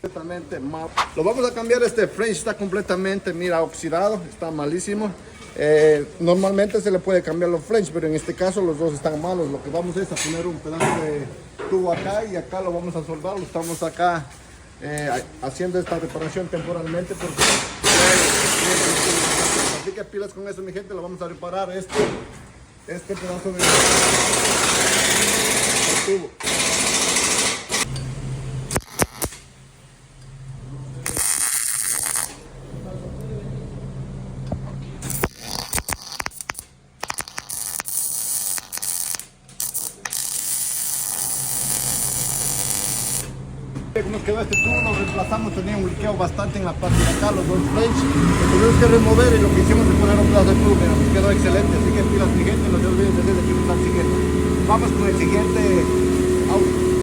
completamente mal. Lo vamos a cambiar. Este French está completamente, mira, oxidado, está malísimo. Normalmente se le puede cambiar los French, pero en este caso los dos están malos. Lo que vamos es a poner un pedazo de tubo acá y acá lo vamos a soldar. Lo estamos acá haciendo esta reparación temporalmente porque así que pilas con eso, mi gente. Lo vamos a reparar este pedazo de tubo. Como quedó este tubo, lo reemplazamos, tenía un liqueo bastante en la parte de acá, los dos French, lo tuvimos que remover y lo que hicimos es poner un pedazo de tubo, pero nos quedó excelente, así que pilas mi gente, no se olviden de darle clic al siguiente. Vamos con el siguiente